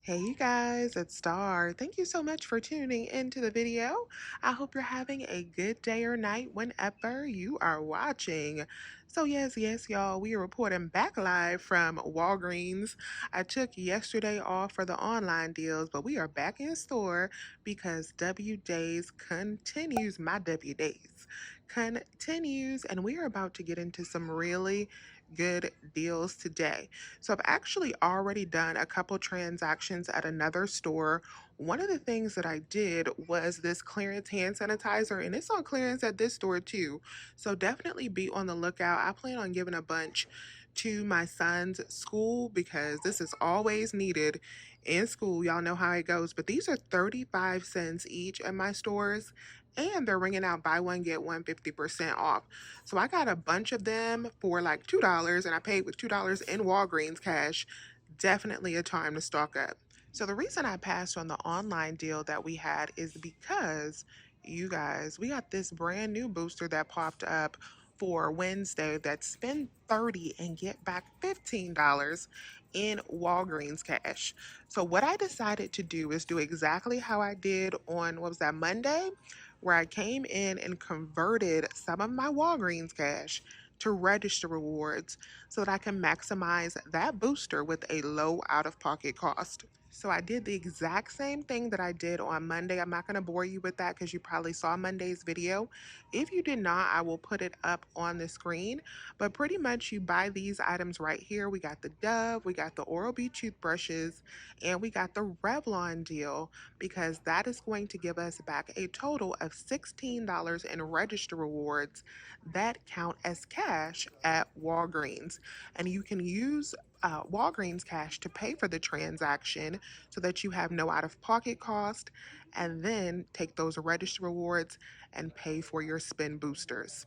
Hey you guys, it's Star. Thank you so much for tuning into the video. I hope you're having a good day or night whenever you are watching. So yes, y'all, we are reporting back live from Walgreens. I took yesterday off for the online deals, but we are back in store because W Days continues. My W Days continues, and we are about to get into some really good deals today. So I've actually already done a couple transactions at another store. One of the things that I did was this clearance hand sanitizer, and it's on clearance at this store too. So definitely be on the lookout. I plan on giving a bunch to my son's school because this is always needed in school. Y'all know how it goes, but these are 35 cents each at my stores. And they're ringing out buy one, get one 50% off. So I got a bunch of them for like $2 and I paid with $2 in Walgreens cash. Definitely a time to stock up. So the reason I passed on the online deal that we had is because you guys, we got this brand new booster that popped up for Wednesday that spend 30 and get back $15 in Walgreens cash. So what I decided to do is do exactly how I did on what was that Monday, where I came in and converted some of my Walgreens cash to register rewards so that I can maximize that booster with a low out-of-pocket cost. So I did the exact same thing that I did on Monday. I'm not going to bore you with that because you probably saw Monday's video. If you did not, I will put it up on the screen. But pretty much you buy these items right here. We got the Dove, we got the Oral-B toothbrushes, and we got the Revlon deal because that is going to give us back a total of $16 in register rewards that count as cash at Walgreens. And you can use Walgreens cash to pay for the transaction so that you have no out of pocket cost, and then take those register rewards and pay for your spin boosters.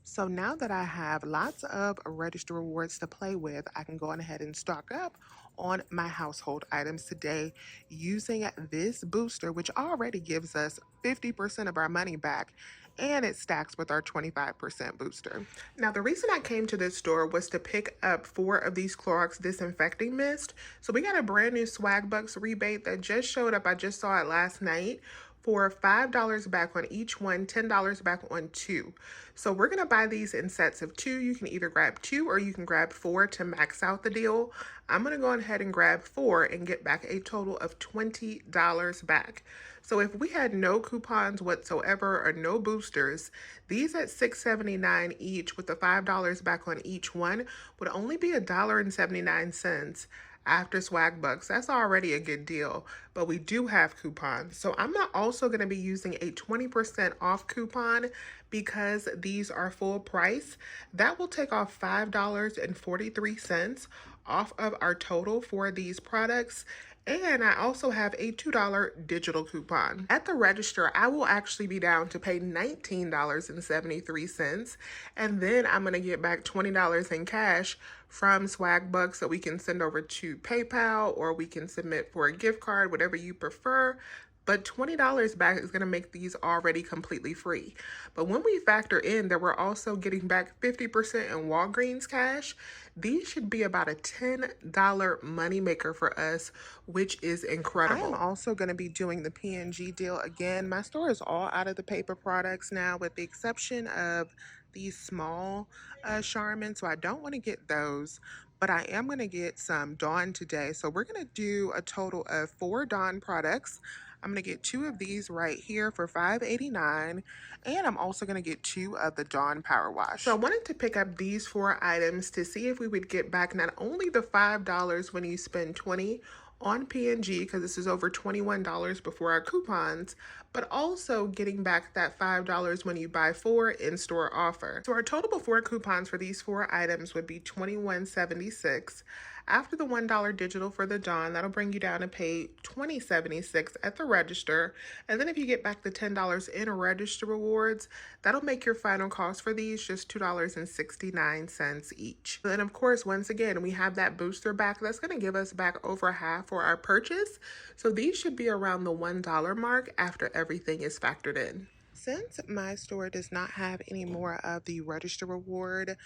So now that I have lots of register rewards to play with, I can go on ahead and stock up on my household items today using this booster, which already gives us 50% of our money back, and it stacks with our 25% booster. Now, the reason I came to this store was to pick up 4 of these Clorox disinfecting mist. So we got a brand new Swag Bucks rebate that just showed up. I just saw it last night for $5 back on each one, $10 back on 2. So we're going to buy these in sets of 2. You can either grab 2 or you can grab 4 to max out the deal. I'm going to go ahead and grab 4 and get back a total of $20 back. So if we had no coupons whatsoever or no boosters, these at $6.79 each with the $5 back on each one would only be $1.79 after Swag Bucks. That's already a good deal, but we do have coupons. So I'm not also going to be using a 20% off coupon because these are full price. That will take off $5.43 off of our total for these products. And I also have a $2 digital coupon. At the register, I will actually be down to pay $19.73. And then I'm going to get back $20 in cash from Swag Bucks that we can send over to PayPal, or we can submit for a gift card, whatever you prefer. But $20 back is going to make these already completely free. But when we factor in that we're also getting back 50% in Walgreens cash, these should be about a $10 moneymaker for us, which is incredible. I am also going to be doing the P&G deal again. My store is all out of the paper products now, with the exception of these small Charmin, so I don't want to get those. But I am going to get some Dawn today. So we're going to do a total of 4 Dawn products. I'm going to get 2 of these right here for $5.89, and I'm also going to get 2 of the Dawn Power Wash. So I wanted to pick up these 4 items to see if we would get back not only the $5 when you spend $20 on P&G, because this is over $21 before our coupons, but also getting back that $5 when you buy 4 in-store offer. So our total before coupons for these 4 items would be $21.76. After the $1 digital for the Dawn, that'll bring you down to pay $20.76 at the register. And then if you get back the $10 in register rewards, that'll make your final cost for these just $2.69 each. Then of course, once again, we have that booster back. That's going to give us back over half for our purchase. So these should be around the $1 mark after everything is factored in. Since my store does not have any more of the register reward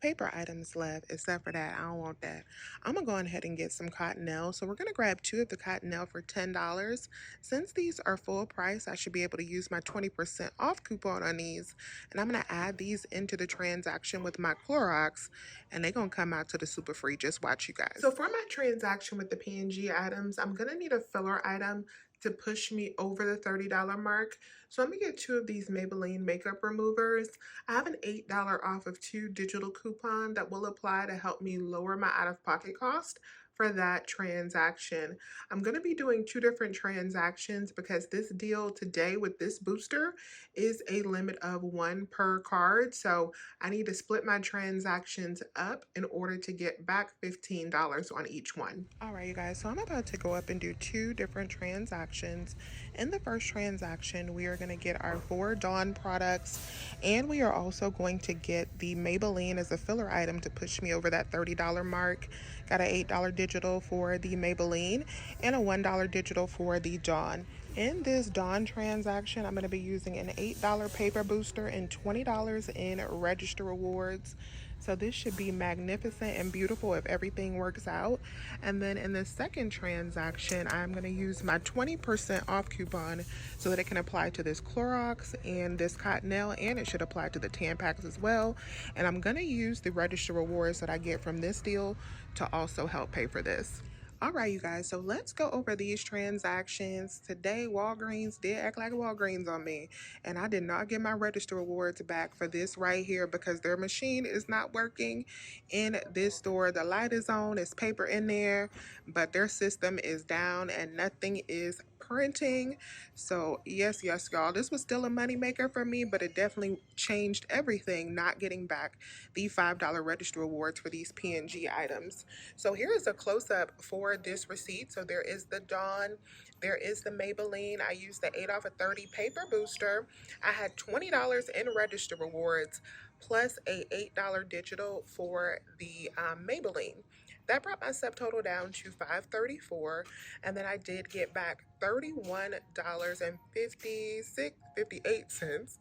paper items left except for that. I don't want that. I'm gonna go ahead and get some Cottonelle. So we're gonna grab 2 of the Cottonelle for $10. Since these are full price, I should be able to use my 20% off coupon on these. And I'm gonna add these into the transaction with my Clorox, and they're gonna come out to the super free. Just watch, you guys. So for my transaction with the P&G items, I'm gonna need a filler item to push me over the $30 mark. So I'm gonna get 2 of these Maybelline makeup removers. I have an $8 off of 2 digital coupon that will apply to help me lower my out-of-pocket cost for that transaction. I'm going to be doing 2 different transactions because this deal today with this booster is a limit of 1 per card. So I need to split my transactions up in order to get back $15 on each one. All right, you guys, so I'm about to go up and do 2 different transactions. In the first transaction, we are going to get our 4 Dawn products, and we are also going to get the Maybelline as a filler item to push me over that $30 mark. Got an $8 digital for the Maybelline and a $1 digital for the Dawn. In this Dawn transaction, I'm going to be using an $8 paper booster and $20 in register rewards. So this should be magnificent and beautiful if everything works out. And then in the second transaction, I'm going to use my 20% off coupon so that it can apply to this Clorox and this Cottonelle, and it should apply to the Tampax as well. And I'm going to use the register rewards that I get from this deal to also help pay for this. All right, you guys, so let's go over these transactions. Today, Walgreens did act like Walgreens on me, and I did not get my register rewards back for this right here because their machine is not working in this store. The light is on, it's paper in there, but their system is down and nothing is printing. So yes, y'all, this was still a money maker for me, but it definitely changed everything not getting back the $5 register rewards for these P&G items. So here is a close-up for this receipt. So there is the Dawn, there is the Maybelline. I used the 8 off of 30 paper booster. I had $20 in register rewards plus a $8 digital for the Maybelline. That brought my subtotal down to $534, and then I did get back $31.58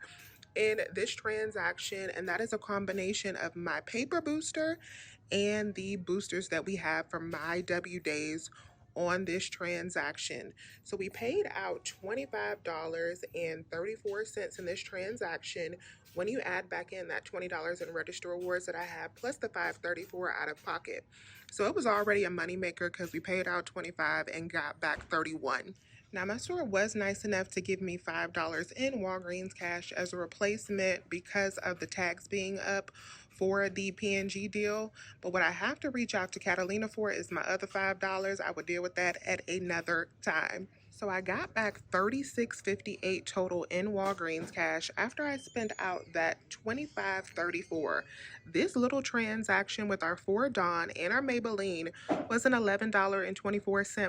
in this transaction, and that is a combination of my paper booster and the boosters that we have for my W days on this transaction. So we paid out $25.34 in this transaction when you add back in that $20 in register rewards that I have plus the $534 out of pocket. So it was already a moneymaker because we paid out $25 and got back $31. Now, my store was nice enough to give me $5 in Walgreens cash as a replacement because of the tax being up for the P&G deal. But what I have to reach out to Catalina for is my other $5. I will deal with that at another time. So I got back $36.58 total in Walgreens cash after I spent out that $25.34. This little transaction with our 4 Dawn and our Maybelline was an $11.24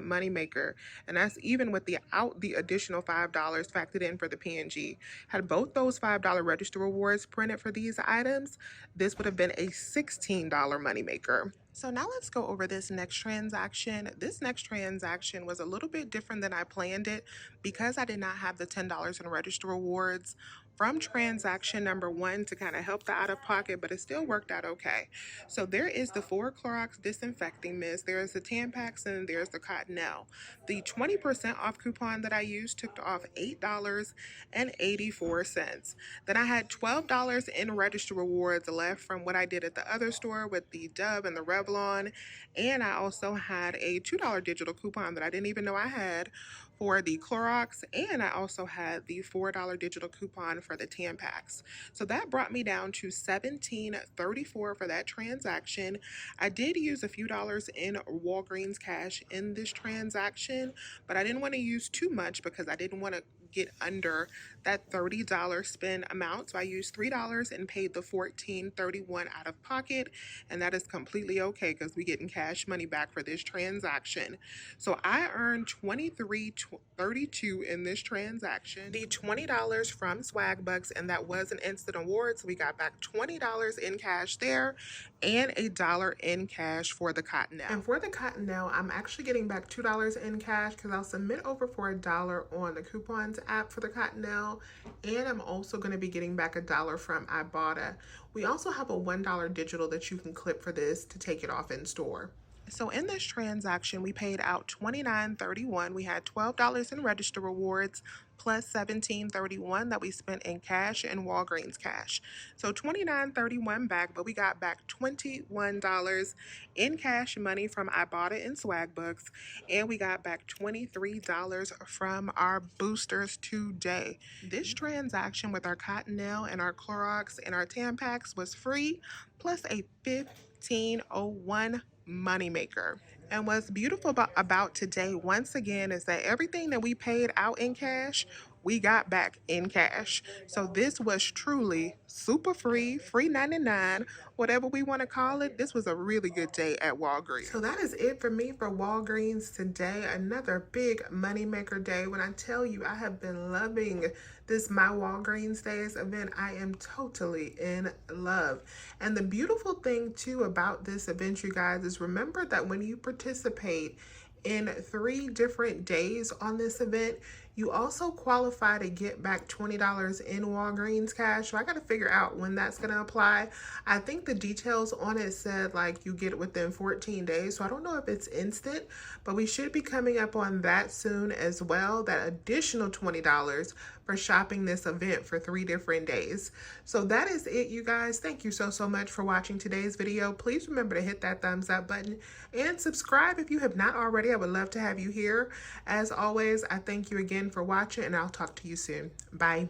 moneymaker, and that's even without the additional $5 factored in for the P&G. Had both those $5 register rewards printed for these items, this would have been a $16 moneymaker. So now let's go over this next transaction. This next transaction was a little bit different than I planned it because I did not have the $10 in register rewards from transaction number 1 to kind of help the out of pocket, but it still worked out okay. So there is the 4 Clorox disinfecting mist, there is the Tampax, and there's the Cottonelle. The 20% off coupon that I used took off $8.84. Then I had $12 in register rewards left from what I did at the other store with the Dove and the Revlon, and I also had a $2 digital coupon that I didn't even know I had for the Clorox, and I also had the $4 digital coupon for the Tampax. So that brought me down to $17.34 for that transaction. I did use a few dollars in Walgreens cash in this transaction, but I didn't want to use too much because I didn't want to get under that $30 spend amount. So I used $3 and paid the $14.31 out of pocket, and that is completely okay because we getting cash money back for this transaction. So I earned $23.32 in this transaction. The $20 from Swag Bucks, and that was an instant award, so we got back $20 in cash there and a dollar in cash for the Cottonelle. And for the Cottonelle, I'm actually getting back $2 in cash because I'll submit over for $1 on the coupons app for the Cottonelle, and I'm also going to be getting back $1 from Ibotta. We also have a $1 digital that you can clip for this to take it off in store. So in this transaction, we paid out $29.31. We had $12 in register rewards plus $17.31 that we spent in cash and Walgreens cash. So $29.31 back, but we got back $21 in cash money from Ibotta and Swagbooks, and we got back $23 from our boosters today. This transaction with our Cottonelle and our Clorox and our Tampax was free, plus a 1501 moneymaker. And what's beautiful about today, once again, is that everything that we paid out in cash, we got back in cash. So this was truly super free, free 99, whatever we want to call it. This was a really good day at Walgreens. So that is it for me for Walgreens today. Another big moneymaker day. When I tell you I have been loving this My Walgreens Days event, I am totally in love. And the beautiful thing too about this event, you guys, is remember that when you participate in 3 different days on this event, you also qualify to get back $20 in Walgreens cash. So I got to figure out when that's going to apply. I think the details on it said like you get it within 14 days. So I don't know if it's instant, but we should be coming up on that soon as well. That additional $20 for shopping this event for 3 different days. So that is it, you guys. Thank you so much for watching today's video. Please remember to hit that thumbs up button and subscribe if you have not already. I would love to have you here. As always, I thank you again for watching, and I'll talk to you soon. Bye.